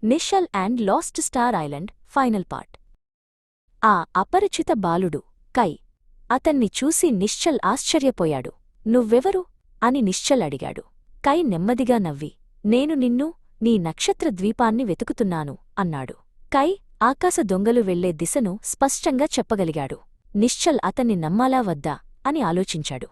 Nischal and last star island final part. ఆ అపరిచిత బాలుడు కై. అతన్ని చూసి నిశ్చల్ ఆశ్చర్యపోయాడు. నువ్వెవరు అని నిశ్చల్ అడిగాడు. కై నెమ్మదిగా నవ్వి, నేను నిన్ను, నీ నక్షత్ర ద్వీపాన్ని వెతుకుతున్నాను అన్నాడు. కై ఆకాశ దొంగలు వెళ్లే దిశను స్పష్టంగా చెప్పగలిగాడు. నిశ్చల్ అతన్ని నమ్మాలా వద్దా అని ఆలోచించాడు.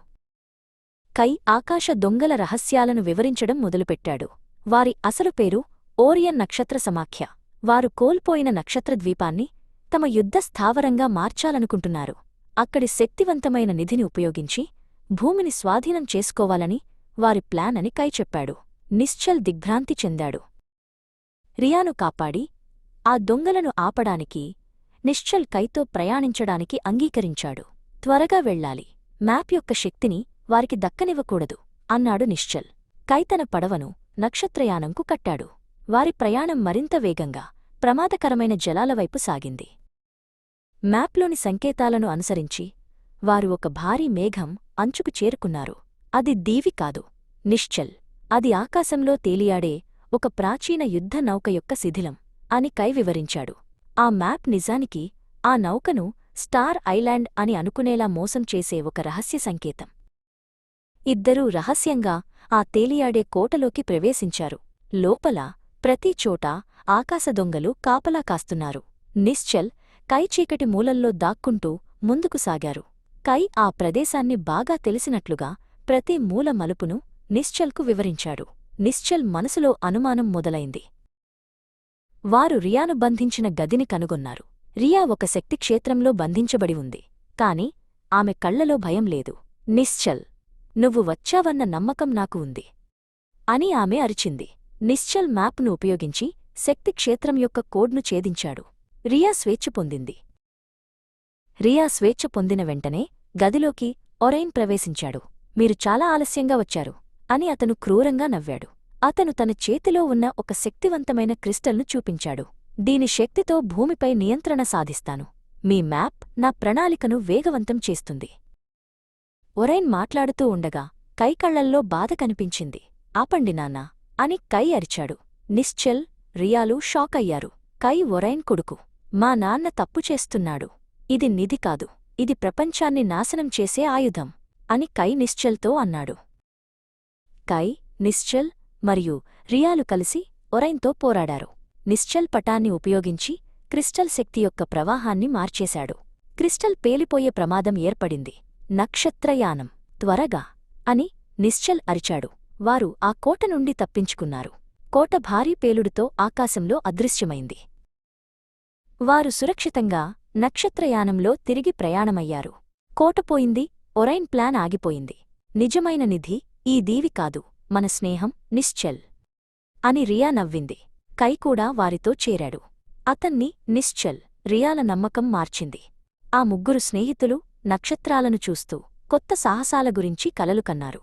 కై ఆకాశ దొంగల రహస్యాలను వివరించడం మొదలుపెట్టాడు. వారి అసలు పేరు ఓరియన్ నక్షత్ర సమాఖ్య. వారు కోల్పోయిన నక్షత్రద్వీపాన్ని తమ యుద్ధ స్థావరంగా మార్చాలనుకుంటున్నారు. అక్కడి శక్తివంతమైన నిధిని ఉపయోగించి భూమిని స్వాధీనం చేసుకోవాలని వారి ప్లాన్ అని కై చెప్పాడు. నిశ్చల్ దిగ్భ్రాంతి చెందాడు. రియాను కాపాడి ఆ దొంగలను ఆపడానికి నిశ్చల్ కైతో ప్రయాణించడానికి అంగీకరించాడు. త్వరగా వెళ్ళాలి, మ్యాప్ యొక్క శక్తిని వారికి దక్కనివ్వకూడదు అన్నాడు నిశ్చల్. కై తన పడవను నక్షత్రయానంకు కట్టాడు. వారి ప్రయాణం మరింత వేగంగా ప్రమాదకరమైన జలాలవైపు సాగింది. మ్యాప్లోని సంకేతాలను అనుసరించి వారు ఒక భారీ మేఘం అంచుకు చేరుకున్నారు. అది దీవి కాదు, నిశ్చల్, అది ఆకాశంలో తేలియాడే ఒక ప్రాచీన యుద్ధ నౌక యొక్క శిథిలం అని కై వివరించాడు. ఆ మ్యాప్ నిజానికి ఆ నౌకను స్టార్ ఐలాండ్ అని అనుకునేలా మోసం చేసే ఒక రహస్య సంకేతం. ఇద్దరూ రహస్యంగా ఆ తేలియాడే కోటలోకి ప్రవేశించారు. లోపల ప్రతిచోటా ఆకాశదొంగలు కాపలా కాస్తున్నారు. నిశ్చల్ కై చీకటి మూలల్లో దాక్కుంటూ ముందుకు సాగారు. కై ఆ ప్రదేశాన్ని బాగా తెలిసినట్లుగా ప్రతి మూల మలుపును నిశ్చల్కు వివరించాడు. నిశ్చల్ మనసులో అనుమానం మొదలైంది. వారు రియాను బంధించిన గదిని కనుగొన్నారు. రియా ఒక శక్తిక్షేత్రంలో బంధించబడి ఉంది. కాని ఆమె కళ్లలో భయం లేదు. నిశ్చల్, నువ్వు వచ్చావన్న నమ్మకం నాకు ఉంది అని ఆమె అరిచింది. నిశ్చల్ మ్యాప్ను ఉపయోగించి శక్తిక్షేత్రం యొక్క కోడ్ను ఛేదించాడు. రియా స్వేచ్ఛ పొందింది. రియా స్వేచ్ఛ పొందిన వెంటనే గదిలోకి ఒరైన్ ప్రవేశించాడు. మీరు చాలా ఆలస్యంగా వచ్చారు అని అతను క్రూరంగా నవ్వాడు. అతను తన చేతిలో ఉన్న ఒక శక్తివంతమైన క్రిస్టల్ను చూపించాడు. దీని శక్తితో భూమిపై నియంత్రణ సాధిస్తాను. మీ మ్యాప్ నా ప్రణాళికను వేగవంతం చేస్తుంది. ఒరైన్ మాట్లాడుతూ ఉండగా కై కళ్లల్లో బాధ కనిపించింది. ఆపండి నాన్నా అని కై అరిచాడు. నిశ్చల్, రియాలు షాక్ అయ్యారు. కై ఒరైన్ కొడుకు. మా నాన్న తప్పు చేస్తున్నాడు. ఇది నిధి కాదు, ఇది ప్రపంచాన్ని నాశనం చేసే ఆయుధం అని కై నిశ్చల్తో అన్నాడు. కై, నిశ్చల్ మరియు రియాలు కలిసి ఒరైన్తో పోరాడారు. నిశ్చల్ పటాన్ని ఉపయోగించి క్రిస్టల్ శక్తి యొక్క ప్రవాహాన్ని మార్చేశాడు. క్రిస్టల్ పేలిపోయే ప్రమాదం ఏర్పడింది. నక్షత్రయానం, త్వరగా అని నిశ్చల్ అరిచాడు. వారు ఆ కోట నుండి తప్పించుకున్నారు. కోట భారీ పేలుడుతో ఆకాశంలో అదృశ్యమైంది. వారు సురక్షితంగా నక్షత్రయానంలో తిరిగి ప్రయాణమయ్యారు. కోటపోయింది, ఒరైన్ ప్లాన్ ఆగిపోయింది. నిజమైన నిధి ఈ దీవి కాదు, మన స్నేహం, నిశ్చల్ అని రియా నవ్వింది. కై కూడా వారితో చేరాడు. అతన్ని నిశ్చల్, రియాల నమ్మకం మార్చింది. ఆ ముగ్గురు స్నేహితులు నక్షత్రాలను చూస్తూ కొత్త సాహసాల గురించి కలలు కన్నారు.